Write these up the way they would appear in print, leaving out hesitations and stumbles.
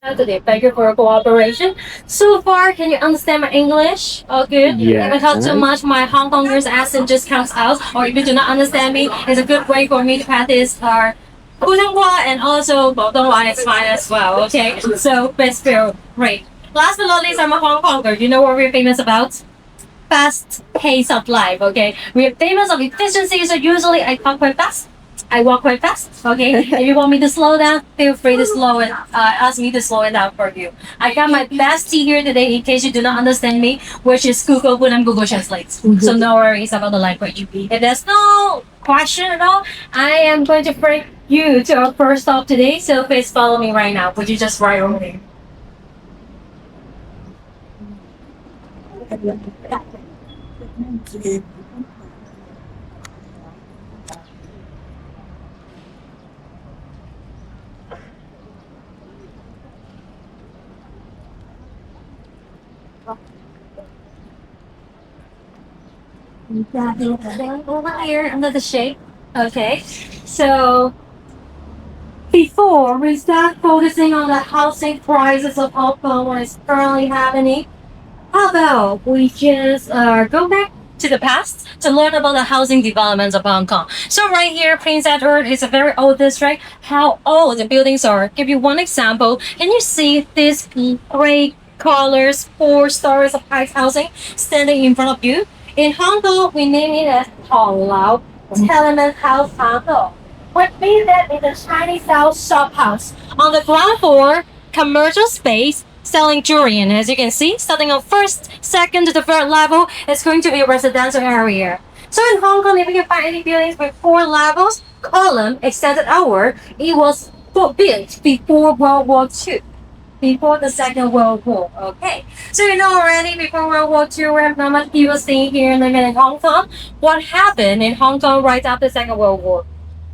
Today. Thank you for your cooperation. So far, can you understand my English? Oh, good. Yeah. If I talk too much, my Hong Kongers accent just comes out. Or if you do not understand me, it's a good way for me to practice our Putonghua and also Guangdonghua is fine as well. Okay, so best feel great. Last but not least, I'm a Hong Konger. You know what we're famous about? Fast pace of life. Okay, we're famous of efficiency. So usually I talk quite fast. I walk quite fast. Okay, if you want me to slow down, feel free to slow it. Ask me to slow it down for you. I got my bestie here today in case you do not understand me, which is Google when I'm Google Translate. So no worries about the language. If there's no question at all, I am going to bring you to our first stop today. So please follow me right now. Would you just write over there? Over here under the shade. Okay, so before we start focusing on the housing prices of Hong Kong, what is currently happening, how about we just go back to the past to learn about the housing developments of Hong Kong. So right here, Prince Edward is a very old district. How old the buildings are. Give you one example. Can you see these gray colors, 4 stories of high housing standing in front of you? In Hong Kong, we name it as Hong Lao Tenement House Hong Kong, which means that it's a Chinese style shop house. On the ground floor, commercial space, selling jewelry, and as you can see, starting on first, second to the third level, it's going to be a residential area. So in Hong Kong, if you can find any buildings with 4 levels, column extended outward, it was built before World War II. Before the Second World War. Okay, so you know already before World War II, we have not much people staying here living in Hong Kong. What happened in Hong Kong right after the Second World War?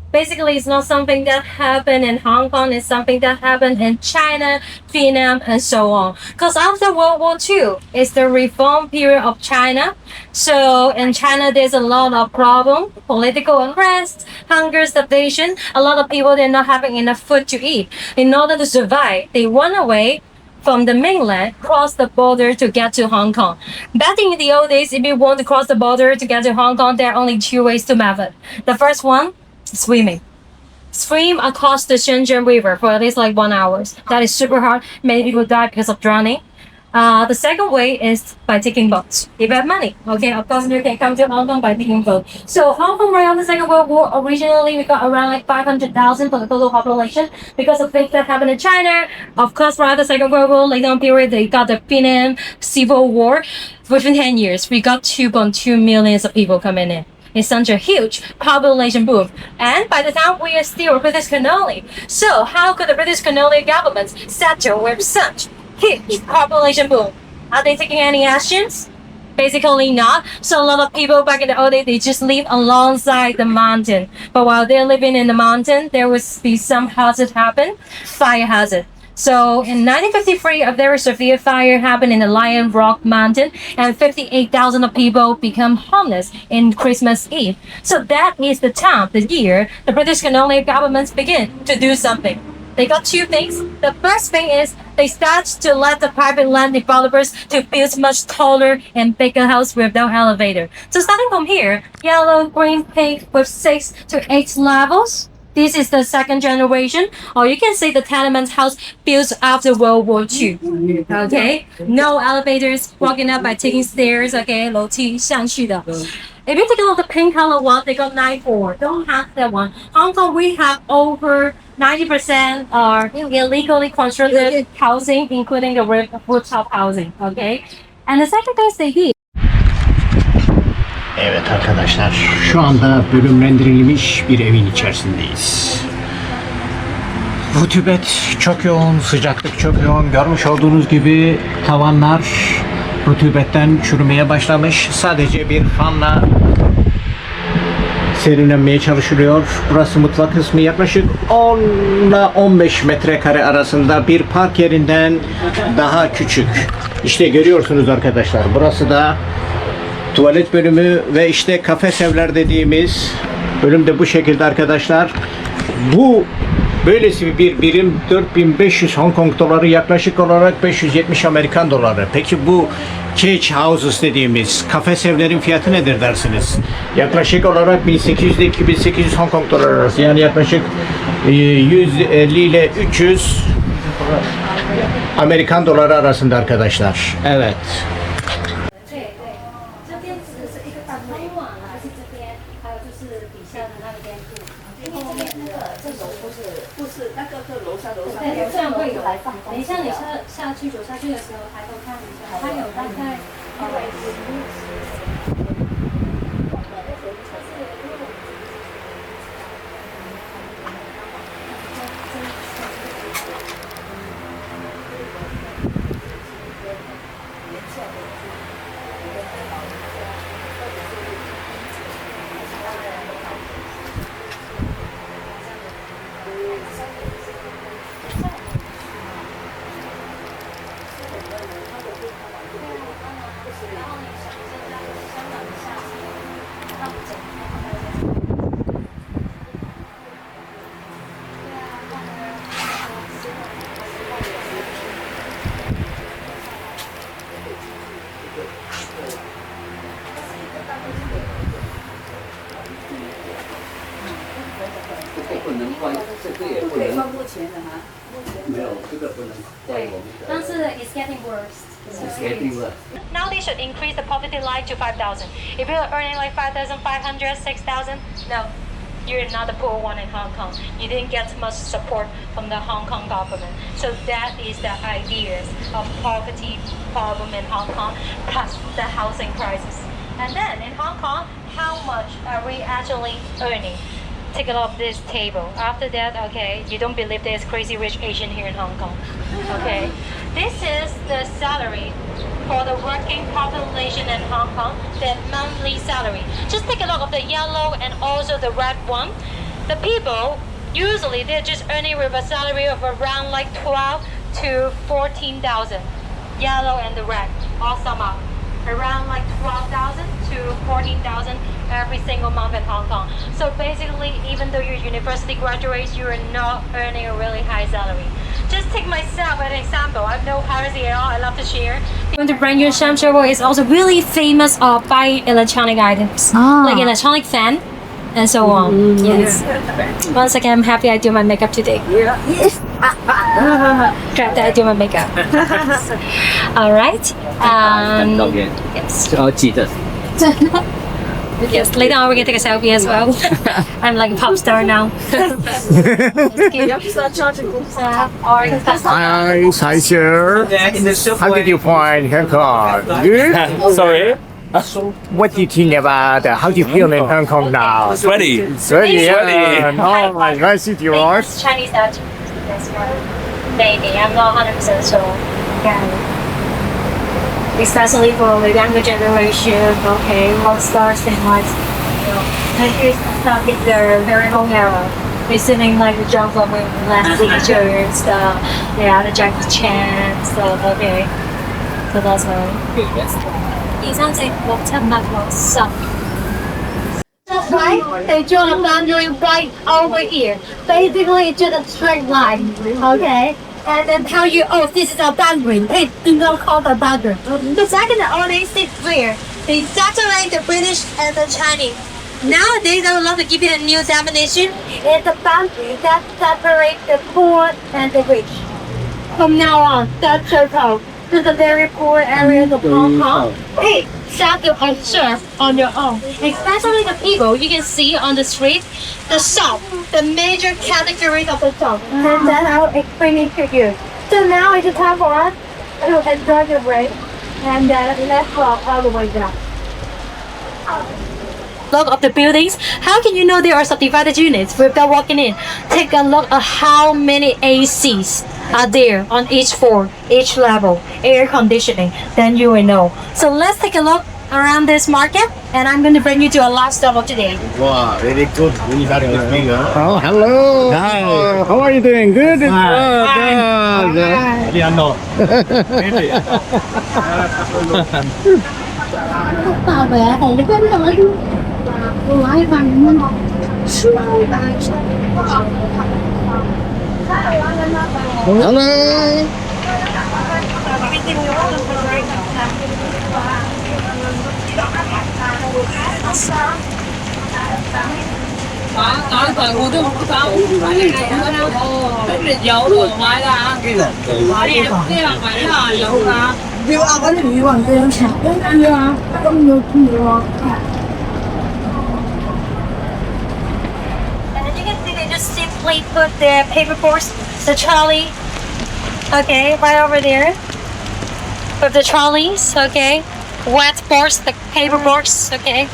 Basically, it's not something that happened in Hong Kong. It's something that happened in China, Vietnam, and so on. Because after World War II, it's the reform period of China. So in China, there's a lot of problem, political unrest, hunger, starvation. A lot of people, they're not having enough food to eat. In order to survive, they run away from the mainland, cross the border to get to Hong Kong. Back in the old days, if you want to cross the border to get to Hong Kong, there are only 2 ways to method. The first one, swimming. Swim across the Shenzhen River for at least like 1 hour. That is super hard. Many people die because of drowning. The second way is by taking boats. If you have money, okay, of course you can come to Hong Kong by taking boat. So Hong Kong right after the Second World War, originally we got around like 500,000 for the total population because of things that happened in China. Of course, right after the Second World War, later on period, they got the Vietnam Civil War. Within 10 years, we got 2.2 million of people coming in. It's such a huge population boom. And by the time we are still a British colony. So how could the British colonial government settle with such huge population boom? Are they taking any actions? Basically not. So a lot of people back in the old days, they just live alongside the mountain. But while they're living in the mountain, there would be some hazard happen, fire hazard. So in 1953, a very severe fire happened in the Lion Rock Mountain and 58,000 of people become homeless in Christmas Eve. So that is the time, the year, the British colonial governments begin to do something. They got 2 things. The first thing is they start to let the private land developers to build much taller and bigger house with no elevator. So starting from here, yellow, green, pink with 6 to 8 levels. This is the second generation, or you can say the tenement house built after World War II. Okay, no elevators, walking up by taking stairs. Okay, 楼梯上去的. If you take a look at the pink color one, they got 9-4. Don't have that one. Hong Kong, we have over 90% are illegally constructed housing, including the rooftop housing. Okay, and the second thing they did. Evet arkadaşlar, şu anda bölümlendirilmiş bir evin içerisindeyiz. Rutubet çok yoğun, sıcaklık çok yoğun. Görmüş olduğunuz gibi tavanlar rutubetten çürümeye başlamış. Sadece bir fanla serinlenmeye çalışılıyor. Burası mutfak kısmı, yaklaşık 10 ile 15 metrekare arasında bir park yerinden daha küçük. İşte görüyorsunuz arkadaşlar, burası da tuvalet bölümü ve işte kafes evler dediğimiz bölüm de bu şekilde arkadaşlar. Bu Böylesi bir birim 4500 Hong Kong doları, yaklaşık olarak 570 Amerikan doları. Peki bu cage houses dediğimiz kafes evlerin fiyatı nedir dersiniz? Yaklaşık olarak 1800 ile 2800 Hong Kong doları arası. Yani yaklaşık 150 ile 300 Amerikan doları arasında arkadaşlar. Evet. 对对，这边只是一个单位嘛，还是这边，还有就是底下的那边部，后面那个这楼不是那个楼上对，这样会有。等一下你走下去的时候，抬头看一下，它有大概不能换，这个也不能。目前的哈。没有，这个不能换我们的。但是 it's getting worse. It's getting worse. Now they should increase the poverty line to 5,000. If you're earning like 5,500, 6,000, no, you're not the poor one in Hong Kong. You didn't get much support from the Hong Kong government. So that is the ideas of poverty problem in Hong Kong, plus the housing crisis. And then in Hong Kong, how much are we actually earning? Take a look at this table. After that, okay, you don't believe there's crazy rich Asian here in Hong Kong. Okay, this is the salary for the working population in Hong Kong, their monthly salary. Just take a look at the yellow and also the red one. The people, usually they're just earning with a salary of around like 12 to 14,000. Yellow and the red, all sum up. Around like 12,000 to 14,000 every single month in Hong Kong. So basically, even though you're university graduates, you are not earning a really high salary. Just take myself as an example. I have no piracy at all. I love to share. The brand new Sham is also really famous buying electronic items, like electronic fan and so on. Yes. Once again, I'm happy I do my makeup today. Yes. Glad that I do my makeup. All right. Yes. 要记得。 Yes, later on we're gonna take a selfie as well. I'm like a pop star now. Hi, Sir. How did you find Hong Kong? Good? Sorry? What do you think about how do you feel in Hong Kong now? Sweaty. Good, yeah. Oh my gosh, it yours. Chinese statue. That's one. Maybe. I'm not 100% sure. Yeah. Especially for the younger generation, okay, what stars and what, you know, and here's stuff in their very own era. Receiving like the jobs of last teachers, the Jackie Chan stuff, okay. So that's why. 以上是我差唔多十。That's right. They draw the boundary right over here. Basically, it's just a straight line. Okay. And then tell you, oh, this is a boundary. They do not call the boundary. The second only sits clear. They separate the British and the Chinese. Nowadays, I would love to give you a new definition. It's a boundary that separates the poor and the rich. From now on, that's SoCo. To the very poor areas of Hong Kong. Hey, start to observe on your own. Especially the people you can see on the street, the shop, the major categories of the shop. And then I'll explain it to you. So now it's time for us to enjoy the break. And let's walk all the way down. Look of the buildings. How can you know there are subdivided units without walking in? Take a look at how many ACs are there on each floor, each level, air conditioning. Then you will know. So let's take a look around this market, and I'm going to bring you to a last stop of today. Wow, very good. Really had a good thing, huh? Oh, hello. Hi. How are you doing? Good. Hello. And as you can see, they just simply put the paperboards, the trolley, okay, right over there. With the trolleys, okay. Wet boards, the paperboards, okay.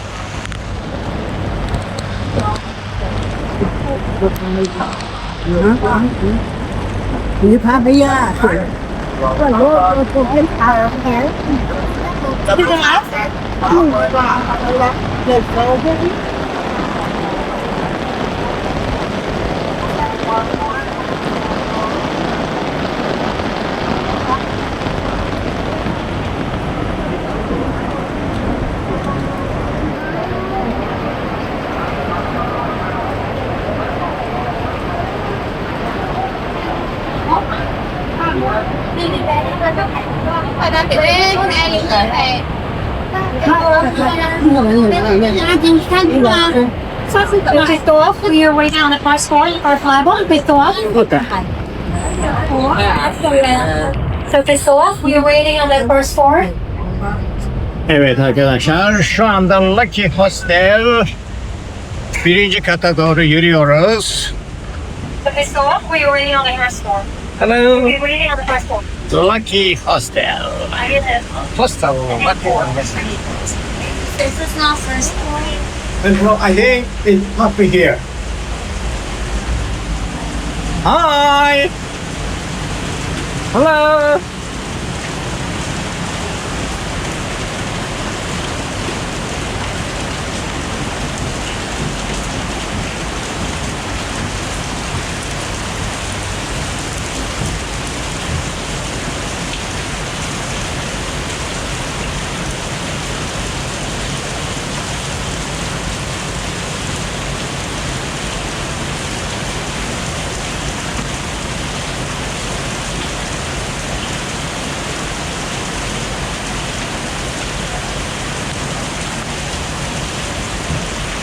Christophe, we are waiting on the passport or flyable. Christophe. So Christophe, we are waiting on the passport. Evet arkadaşlar, şu anda Lucky Hostel birinci kata doğru yürüyoruz. So Christophe, we are waiting on the passport. Hello. We are waiting on the passport. Lucky Hostel. I get it. Hostel. This is not first point. Well, I think it must be here. Hi. Hello.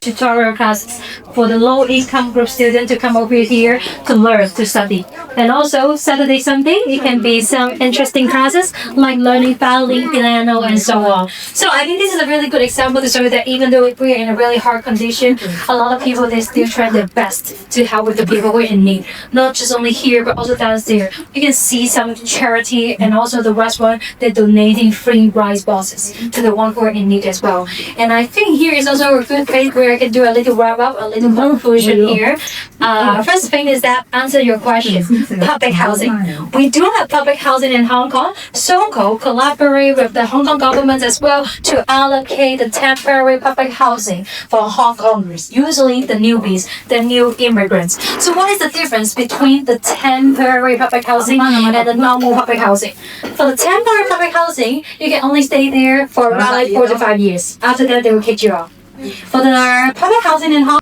Tutorial classes for the low-income group student to come over here to learn, to study. And also, Saturday, Sunday, it can be some interesting classes like learning violin, piano, and so on. So I think this is a really good example to show that even though we're in a really hard condition, a lot of people, they still try their best to help with the people who are in need. Not just only here, but also downstairs. You can see some charity and also the restaurant, they're donating free rice boxes to the one who are in need as well. And I think here is also a good place where I can do a little wrap-up, a little conclusion here. First thing is that answer your question, public housing. We do have public housing in Hong Kong. SoCo collaborate with the Hong Kong government as well to allocate the temporary public housing for Hong Kongers, usually the newbies, the new immigrants. So what is the difference between the temporary public housing and the normal public housing? For the temporary public housing, you can only stay there for around like 4 to 5 years. After that, they will kick you out. For the public housing in Hong